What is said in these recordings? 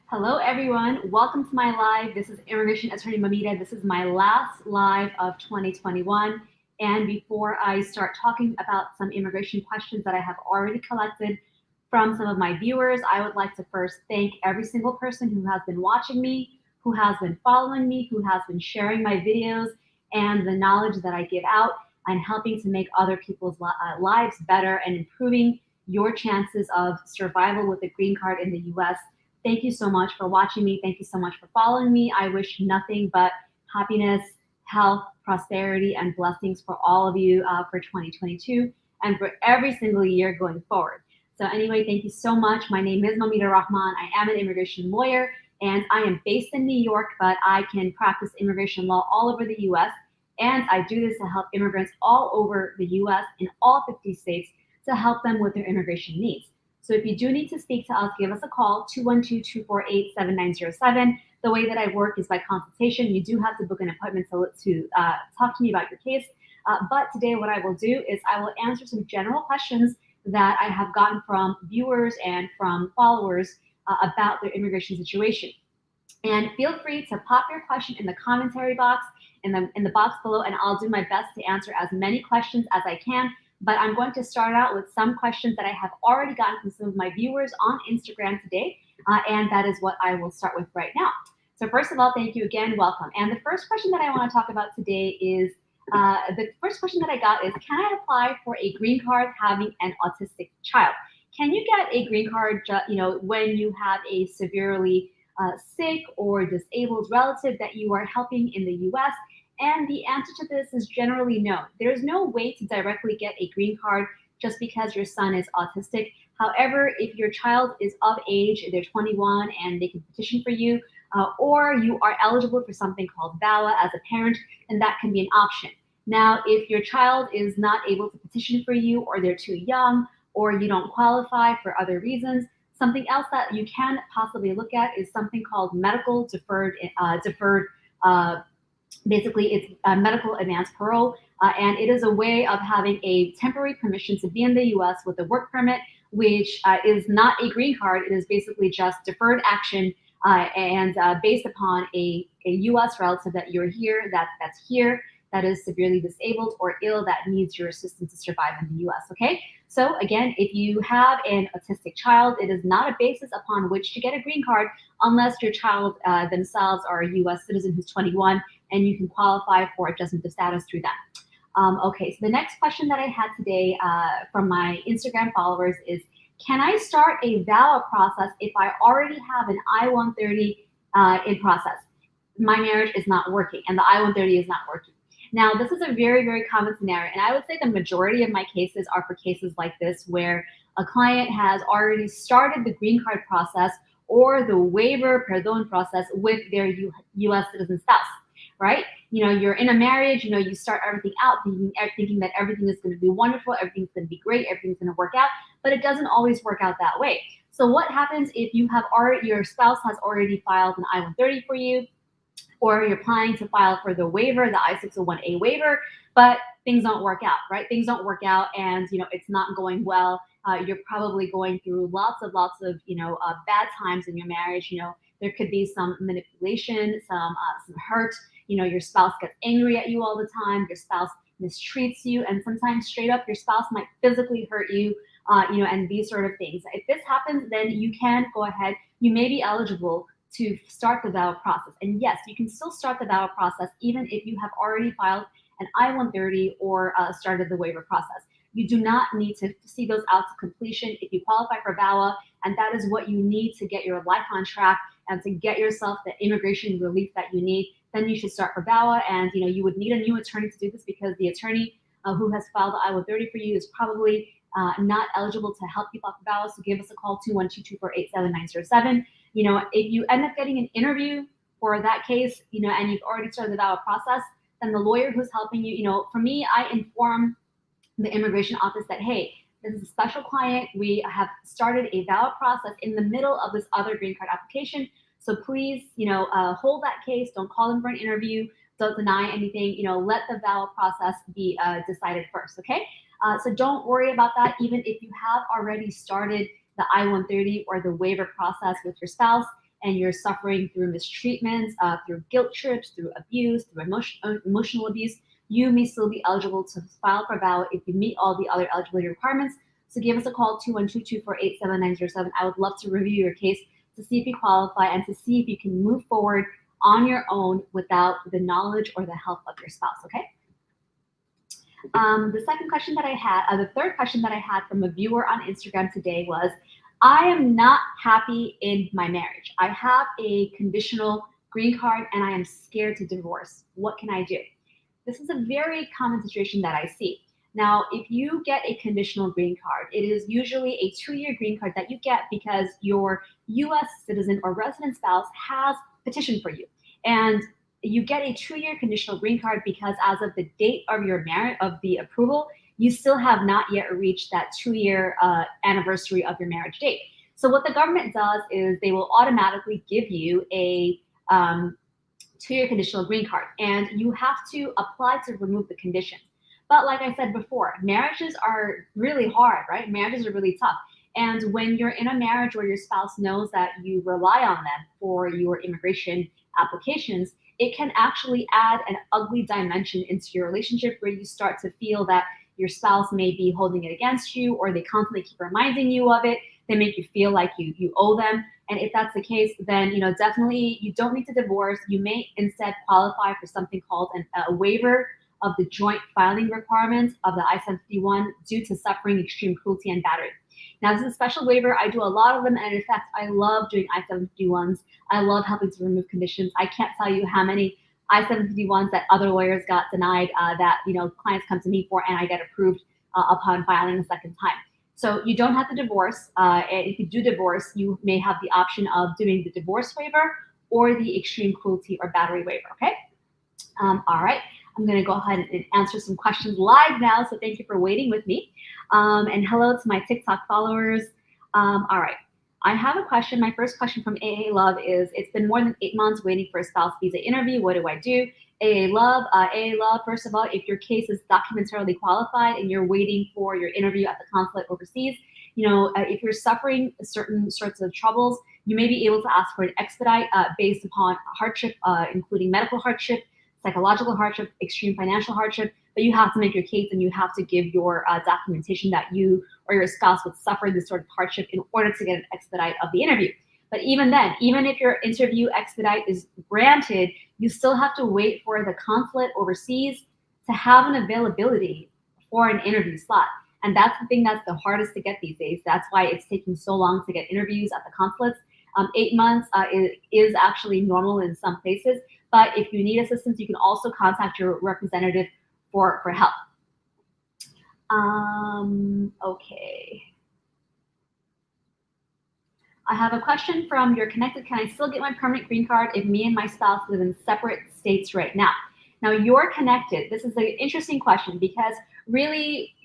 Hello, everyone. Welcome to my live. This is Immigration Attorney Moumita. This is my last live of 2021. And before I start talking about some immigration questions that I have already collected from some of my viewers, I would like to first thank every single person who has been watching me, who has been following me, who has been sharing my videos and the knowledge that I give out and helping to make other people's lives better and improving your chances of survival with a green card in the US. Thank you so much for watching me. Thank you so much for following me. I wish nothing but happiness, health, prosperity, and blessings for all of you for 2022 and for every single year going forward. So anyway, thank you so much. My name is Moumita Rahman. I am an immigration lawyer, and I am based in New York, but I can practice immigration law all over the US. And I do this to help immigrants all over the US in all 50 states to help them with their immigration needs. So if you do need to speak to us, give us a call, 212-248-7907. The way that I work is by consultation. You do have to book an appointment to talk to me about your case. But today what I will do is I will answer some general questions that I have gotten from viewers and from followers about their immigration situation. And feel free to pop your question in the commentary box, in the box below, and I'll do my best to answer as many questions as I can. But I'm going to start out with some questions that I have already gotten from some of my viewers on Instagram today, and that is what I will start with right now. So first of all, thank you again, welcome. And the first question that I want to talk about today is, the first question that I got is, can I apply for a green card having an autistic child? Can you get a green card, when you have a severely sick or disabled relative that you are helping in the US? And the answer to this is generally no. There's no way to directly get a green card just because your son is autistic. However, if your child is of age, they're 21 and they can petition for you, or you are eligible for something called VAWA as a parent, then that can be an option. Now, if your child is not able to petition for you, or they're too young, or you don't qualify for other reasons, something else that you can possibly look at is something called medical deferred. Basically, it's a medical advance parole, and it is a way of having a temporary permission to be in the US with a work permit, which is not a green card. It is basically just deferred action and based upon a US relative that you're here, that's here, that is severely disabled or ill, that needs your assistance to survive in the US, okay? So again, if you have an autistic child, it is not a basis upon which to get a green card unless your child themselves are a US citizen who's 21 and you can qualify for adjustment of status through that. Okay, so the next question that I had today from my Instagram followers is, can I start a VAWA process if I already have an I-130 in process? My marriage is not working and the I-130 is not working. Now, this is a very, very common scenario, and I would say the majority of my cases are for cases like this where a client has already started the green card process or the waiver perdón process with their US citizen spouse, right? You're in a marriage, you start everything out thinking that everything is going to be wonderful, everything's going to be great, everything's going to work out, but it doesn't always work out that way. So what happens if your spouse has already filed an I-130 for you, or you're planning to file for the waiver, the I-601A waiver, but things don't work out, right? Things don't work out and, it's not going well. You're probably going through lots of, bad times in your marriage. There could be some manipulation, some hurt. Your spouse gets angry at you all the time. Your spouse mistreats you, and sometimes straight up, your spouse might physically hurt you, and these sort of things. If this happens, then you can go ahead. You may be eligible to start the VAWA process. And yes, you can still start the VAWA process even if you have already filed an I-130 or started the waiver process. You do not need to see those out to completion if you qualify for VAWA, and that is what you need to get your life on track and to get yourself the immigration relief that you need. Then you should start for VAWA, and you would need a new attorney to do this because the attorney who has filed the I-130 for you is probably not eligible to help you file for VAWA. So give us a call, 212-248-7907. If you end up getting an interview for that case, and you've already started the VAWA process, then the lawyer who's helping you, for me, I inform the immigration office that, hey, this is a special client. We have started a VAWA process in the middle of this other green card application. So please, hold that case. Don't call them for an interview. Don't deny anything. Let the VAWA process be decided first, okay? So don't worry about that. Even if you have already started the I-130 or the waiver process with your spouse, and you're suffering through mistreatment, through guilt trips, through abuse, through emotional abuse, you may still be eligible to file for VAWA if you meet all the other eligibility requirements. So give us a call, 212-248-7907. I would love to review your case to see if you qualify and to see if you can move forward on your own without the knowledge or the help of your spouse, okay? The second question that I had, the third question that I had from a viewer on Instagram today was, I am not happy in my marriage. I have a conditional green card and I am scared to divorce. What can I do? This is a very common situation that I see. Now, if you get a conditional green card, it is usually a 2-year green card that you get because your US citizen or resident spouse has petitioned for you. And you get a 2-year conditional green card because as of the date of your marriage, of the approval, you still have not yet reached that 2-year anniversary of your marriage date. So what the government does is they will automatically give you a 2-year conditional green card, and you have to apply to remove the conditions. But like I said before, marriages are really hard, right? Marriages are really tough. And when you're in a marriage where your spouse knows that you rely on them for your immigration applications, it can actually add an ugly dimension into your relationship where you start to feel that your spouse may be holding it against you, or they constantly keep reminding you of it. They make you feel like you owe them. And if that's the case, then definitely you don't need to divorce. You may instead qualify for something called a waiver of the joint filing requirements of the I-751 due to suffering extreme cruelty and battery. Now, this is a special waiver. I do a lot of them, and in fact, I love doing I-751s. I love helping to remove conditions. I can't tell you how many I-751s that other lawyers got denied that clients come to me for, and I get approved upon filing a second time. So you don't have to divorce. And if you do divorce, you may have the option of doing the divorce waiver or the extreme cruelty or battery waiver, okay? All right. I'm going to go ahead and answer some questions live now, so thank you for waiting with me. And hello to my TikTok followers. All right. I have a question. My first question from AA Love is, it's been more than 8 months waiting for a spouse visa interview. What do I do? AA Love, first of all, if your case is documentarily qualified and you're waiting for your interview at the consulate overseas, if you're suffering certain sorts of troubles, you may be able to ask for an expedite based upon hardship, including medical hardship, psychological hardship, extreme financial hardship, but you have to make your case and you have to give your documentation that you or your spouse would suffer this sort of hardship in order to get an expedite of the interview. But even then, even if your interview expedite is granted, you still have to wait for the consulate overseas to have an availability for an interview slot. And that's the thing that's the hardest to get these days. That's why it's taking so long to get interviews at the consulates. 8 months is actually normal in some places. But if you need assistance, you can also contact your representative for help. Okay. I have a question from You're Connected. Can I still get my permanent green card if me and my spouse live in separate states right now? Now, You're Connected. This is an interesting question because really,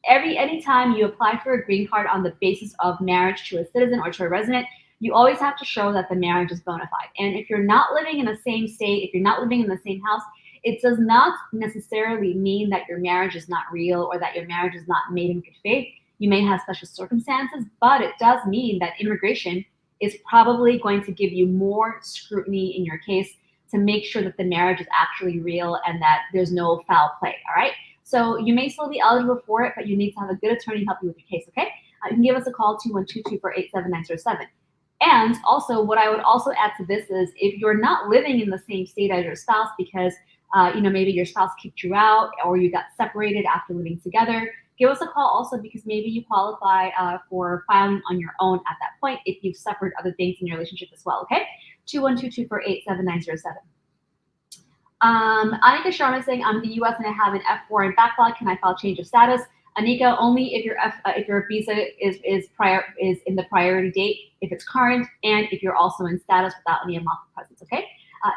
anytime you apply for a green card on the basis of marriage to a citizen or to a resident, you always have to show that the marriage is bona fide. And if you're not living in the same state, if you're not living in the same house, it does not necessarily mean that your marriage is not real or that your marriage is not made in good faith. You may have special circumstances, but it does mean that immigration is probably going to give you more scrutiny in your case to make sure that the marriage is actually real and that there's no foul play, all right? So you may still be eligible for it, but you need to have a good attorney help you with your case, okay? You can give us a call, 212-248-7907. And also, what I would also add to this is if you're not living in the same state as your spouse because maybe your spouse kicked you out or you got separated after living together, give us a call also because maybe you qualify for filing on your own at that point if you've suffered other things in your relationship as well, okay? 212-248-7907. Anika Sharma is saying, I'm in the US and I have an F4 in backlog. Can I file change of status? Anika, only if your visa is in the priority date, if it's current, and if you're also in status without any unlawful presence, okay?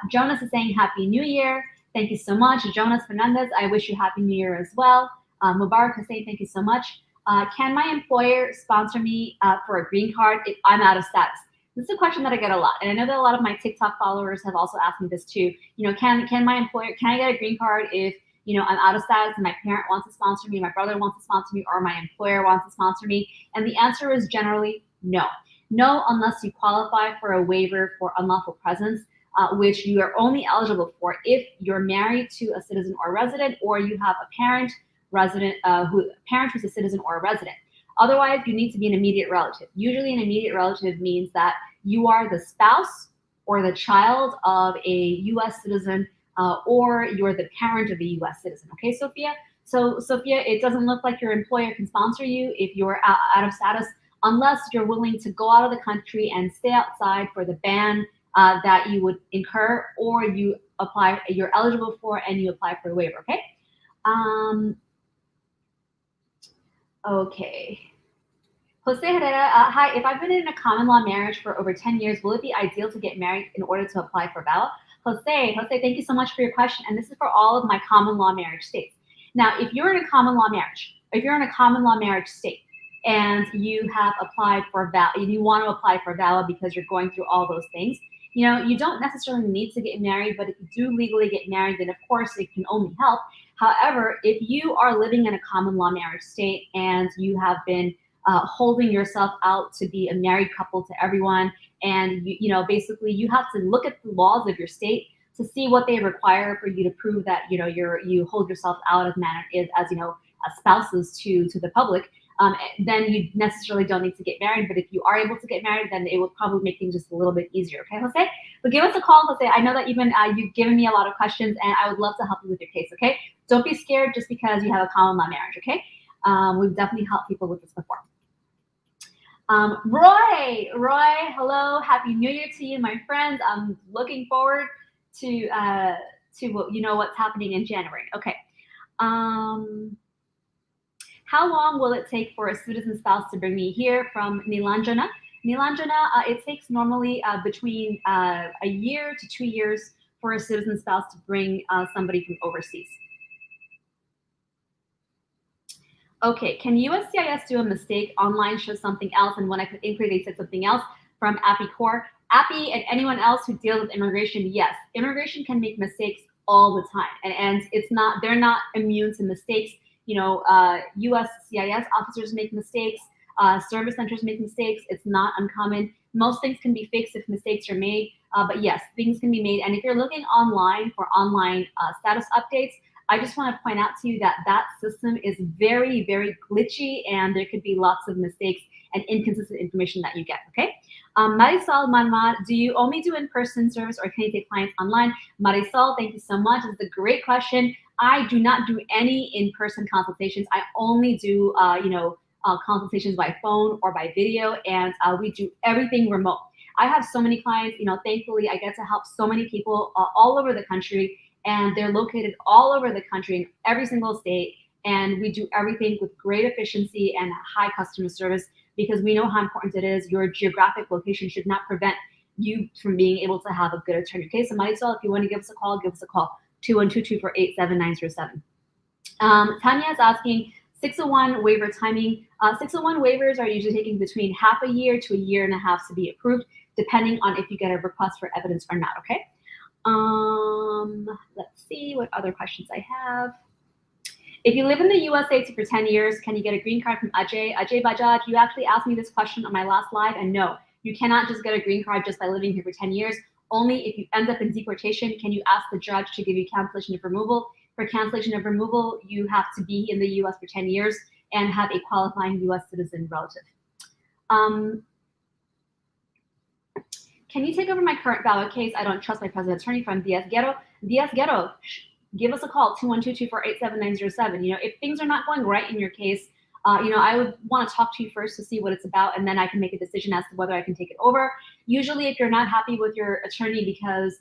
Jonas is saying, Happy New Year. Thank you so much. Jonas Fernandez, I wish you Happy New Year as well. Mubarak is saying, thank you so much. Can my employer sponsor me for a green card if I'm out of status? This is a question that I get a lot. And I know that a lot of my TikTok followers have also asked me this too. Can my employer, can I get a green card if I'm out of status and my parent wants to sponsor me, my brother wants to sponsor me, or my employer wants to sponsor me? And the answer is generally no. No, unless you qualify for a waiver for unlawful presence, which you are only eligible for if you're married to a citizen or resident, or you have a parent who's a citizen or a resident. Otherwise, you need to be an immediate relative. Usually an immediate relative means that you are the spouse or the child of a U.S. citizen, or you're the parent of a U.S. citizen. Okay, Sophia? So, Sophia, it doesn't look like your employer can sponsor you if you're out of status, unless you're willing to go out of the country and stay outside for the ban that you would incur, or you're eligible for and you apply for a waiver, okay? Okay. Jose Herrera, hi, if I've been in a common law marriage for over 10 years, will it be ideal to get married in order to apply for VAWA? Jose, thank you so much for your question. And this is for all of my common law marriage states. Now, if you're in a common law marriage state and you have applied for VAWA, and you want to apply for VAWA because you're going through all those things, you don't necessarily need to get married, but if you do legally get married, then of course it can only help. However, if you are living in a common law marriage state and you have been holding yourself out to be a married couple to everyone, and basically you have to look at the laws of your state to see what they require for you to prove that you hold yourself out as spouses to the public. Then you necessarily don't need to get married. But if you are able to get married, then it will probably make things just a little bit easier. Okay, Jose? But give us a call, Jose. I know that you've given me a lot of questions, and I would love to help you with your case. Okay? Don't be scared just because you have a common law marriage. Okay? We've definitely helped people with this before. Roy, hello, happy New Year to you, my friends. I'm looking forward to what's happening in January. Okay. How long will it take for a citizen spouse to bring me here? From Nilanjana. It takes normally between a year to 2 years for a citizen spouse to bring somebody from overseas. Okay, can USCIS do a mistake? Online shows something else, and when I put inquiry, they said something else. From Appy Core. Appy and anyone else who deals with immigration, yes, immigration can make mistakes all the time, and they're not immune to mistakes. USCIS officers make mistakes, service centers make mistakes. It's not uncommon. Most things can be fixed if mistakes are made, but yes, things can be made. And if you're looking online for online status updates, I just want to point out to you that system is very, very glitchy, and there could be lots of mistakes and inconsistent information that you get, okay? Marisol Manmad, do you only do in-person service, or can you take clients online? Marisol, thank you so much. It's a great question. I do not do any in-person consultations. I only do, consultations by phone or by video, and we do everything remote. I have so many clients, thankfully I get to help so many people all over the country, and they're located all over the country in every single state, and we do everything with great efficiency and high customer service, because we know how important it is. Your geographic location should not prevent you from being able to have a good attorney. Okay, so Marisol, if you want to give us a call, 212-248-7907. Tanya is asking, 601 waiver timing. 601 waivers are usually taking between half a year to a year and a half to be approved, depending on if you get a request for evidence or not, okay? Let's see what other questions I have. If you live in the USA for 10 years, can you get a green card from Ajay? Ajay Bajaj, you actually asked me this question on my last live, and no, you cannot just get a green card just by living here for 10 years. Only if you end up in deportation can you ask the judge to give you cancellation of removal. For cancellation of removal, you have to be in the US for 10 years and have a qualifying US citizen relative. Can you take over my current VAWA case? I don't trust my present attorney. From Diaz Guerrero. Diaz Guerrero, give us a call, 212-248-7907. If things are not going right in your case, I would want to talk to you first to see what it's about, and then I can make a decision as to whether I can take it over. Usually, if you're not happy with your attorney because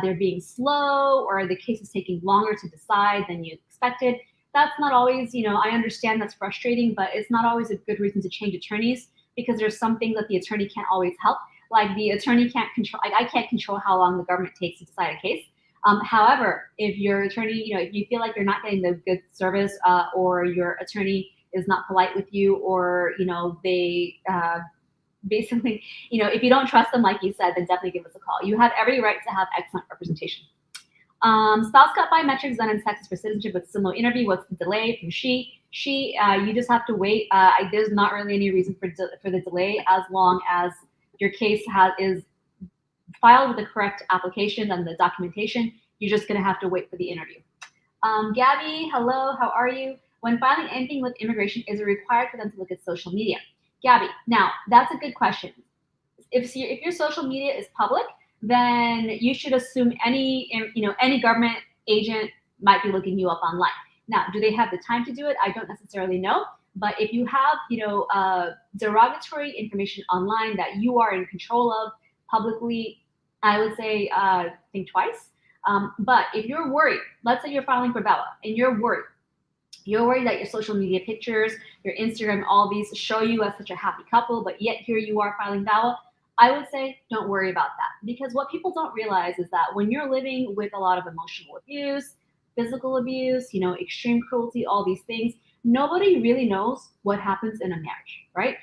they're being slow or the case is taking longer to decide than you expected, that's not always, I understand that's frustrating, but it's not always a good reason to change attorneys, because there's some things that the attorney can't always help. Like the attorney can't control, I can't control how long the government takes to decide a case. However, if your attorney, if you feel like you're not getting the good service, or your attorney is not polite with you, or, they basically, if you don't trust them, like you said, then definitely give us a call. You have every right to have excellent representation. Spouse got biometrics done in Texas for citizenship with similar interview. What's the delay? From she, you just have to wait. There's not really any reason for the delay, as long as your case is filed with the correct application and the documentation, you're just going to have to wait for the interview. Gabby, hello, how are you? When filing anything with immigration, is it required for them to look at social media? Gabby, now that's a good question. If your social media is public, then you should assume any government agent might be looking you up online. Now, do they have the time to do it? I don't necessarily know. But if you have, derogatory information online that you are in control of publicly, I would say think twice. But if you're worried, let's say you're filing for VAWA and you're worried that your social media pictures, your Instagram, all these show you as such a happy couple, but yet here you are filing VAWA, I would say don't worry about that. Because what people don't realize is that when you're living with a lot of emotional abuse, physical abuse, extreme cruelty, all these things, nobody really knows what happens in a marriage, right?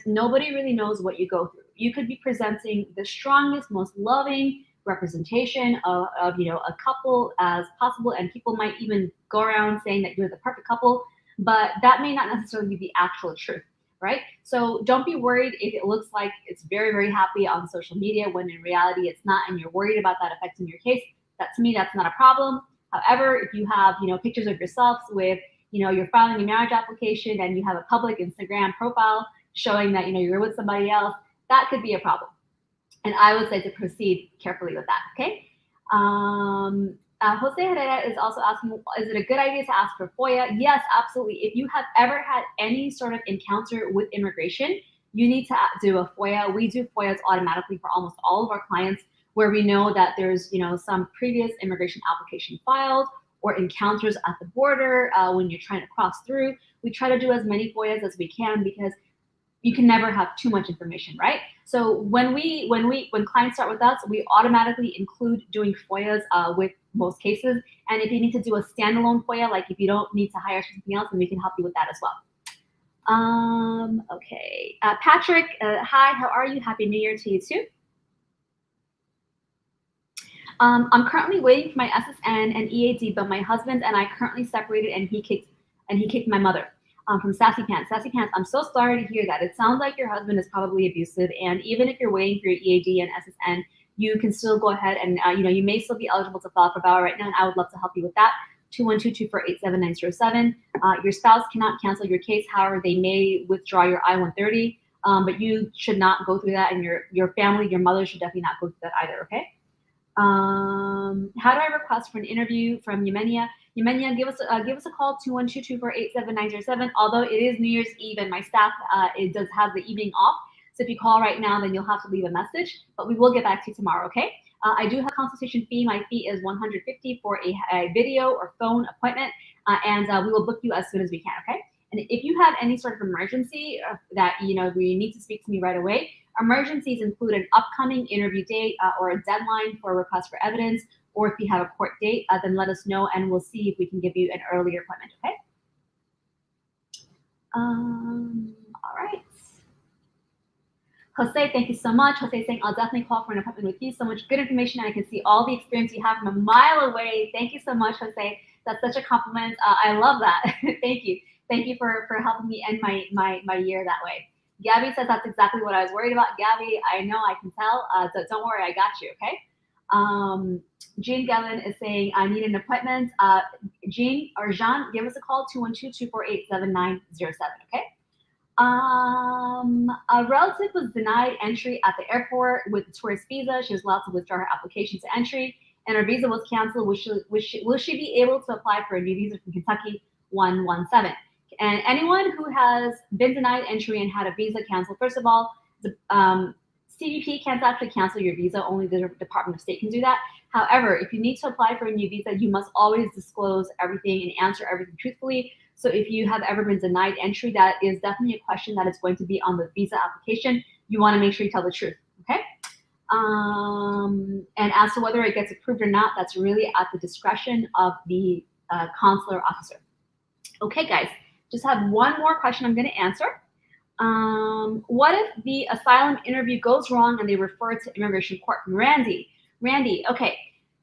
Nobody really knows what you go through. You could be presenting the strongest, most loving representation of a couple as possible, and people might even go around saying that you're the perfect couple, but that may not necessarily be the actual truth, right? So don't be worried if it looks like it's very, very happy on social media when in reality it's not, and you're worried about that affecting your case. To me, that's not a problem. However, if you have pictures of yourselves with you're filing a marriage application and you have a public Instagram profile showing that you're with somebody else, that could be a problem. And I would say to proceed carefully with that, okay? Jose Herrera is also asking, is it a good idea to ask for FOIA? Yes, absolutely. If you have ever had any sort of encounter with immigration, you need to do a FOIA. We do FOIAs automatically for almost all of our clients where we know that there's some previous immigration application filed or encounters at the border when you're trying to cross through. We try to do as many FOIAs as we can because you can never have too much information, right? So when clients start with us, we automatically include doing FOIAs with most cases. And if you need to do a standalone FOIA, like if you don't need to hire something else, then we can help you with that as well. Okay. Patrick, hi, how are you? Happy New Year to you too. I'm currently waiting for my SSN and EAD, but my husband and I currently separated, and he kicked my mother. From Sassy Pants. Sassy Pants, I'm so sorry to hear that. It sounds like your husband is probably abusive, and even if you're waiting for your EAD and SSN, you can still go ahead and, you may still be eligible to file for VAWA right now, and I would love to help you with that. 212-248-7907. Your spouse cannot cancel your case. However, they may withdraw your I-130, but you should not go through that, and your family, your mother should definitely not go through that either, okay? How do I request for an interview from Yemenia? Yemenia, give us a call, 212-248-7907. Although it is New Year's Eve and my staff it does have the evening off, so if you call right now, then you'll have to leave a message. But we will get back to you tomorrow, okay? I do have a consultation fee. My fee is $150 for a video or phone appointment, and we will book you as soon as we can, okay? And if you have any sort of emergency that where you need to speak to me right away, emergencies include an upcoming interview date or a deadline for a request for evidence, or if you have a court date, then let us know and we'll see if we can give you an earlier appointment, okay? All right. Jose, thank you so much. Jose saying, I'll definitely call for an appointment with you. So much good information, and I can see all the experience you have from a mile away. Thank you so much, Jose. That's such a compliment. I love that. Thank you. Thank you for helping me end my year that way. Gabby says that's exactly what I was worried about. Gabby, I know, I can tell. So don't worry, I got you, okay? Jean Gellin is saying, I need an appointment. Jean or Jean, give us a call, 212-248-7907, okay? A relative was denied entry at the airport with a tourist visa. She was allowed to withdraw her application to entry, and her visa was canceled. Will she be able to apply for a new visa from Kentucky? 117. And anyone who has been denied entry and had a visa canceled, first of all, the CBP can't actually cancel your visa. Only the Department of State can do that. However, if you need to apply for a new visa, you must always disclose everything and answer everything truthfully. So if you have ever been denied entry, that is definitely a question that is going to be on the visa application. You want to make sure you tell the truth, okay? And as to whether it gets approved or not, that's really at the discretion of the consular officer. Okay, guys, just have one more question I'm going to answer. What if the asylum interview goes wrong and they refer it to immigration court? Randy, okay,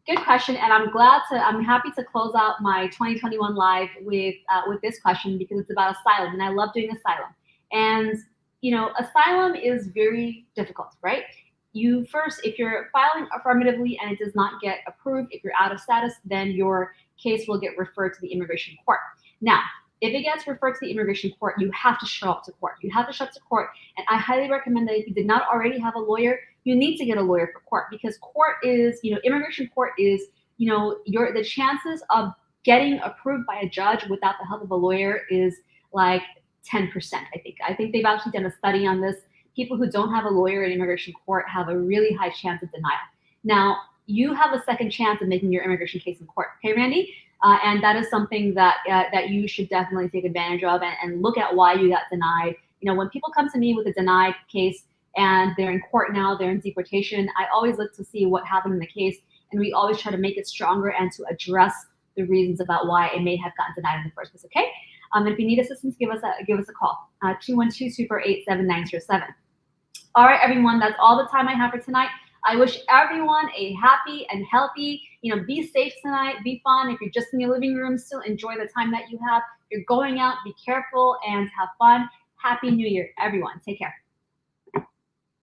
good question, and I'm happy to close out my 2021 live with this question because it's about asylum, and I love doing asylum. And asylum is very difficult, right? You first, if you're filing affirmatively and it does not get approved, if you're out of status, then your case will get referred to the immigration court. Now, if it gets referred to the immigration court, you have to show up to court. You have to show up to court, and I highly recommend that if you did not already have a lawyer, you need to get a lawyer for court, because court is, immigration court is, the chances of getting approved by a judge without the help of a lawyer is like 10%, I think. I think they've actually done a study on this. People who don't have a lawyer in immigration court have a really high chance of denial. Now, you have a second chance of making your immigration case in court. Okay, Randy? And that is something that you should definitely take advantage of and look at why you got denied. When people come to me with a denied case and they're in court now, they're in deportation, I always look to see what happened in the case, and we always try to make it stronger and to address the reasons about why it may have gotten denied in the first place, okay? If you need assistance, give us a call, 212-248-7907. All right, everyone, that's all the time I have for tonight. I wish everyone a happy and healthy, be safe tonight, be fun. If you're just in your living room, still enjoy the time that you have. If you're going out, be careful and have fun. Happy New Year, everyone. Take care.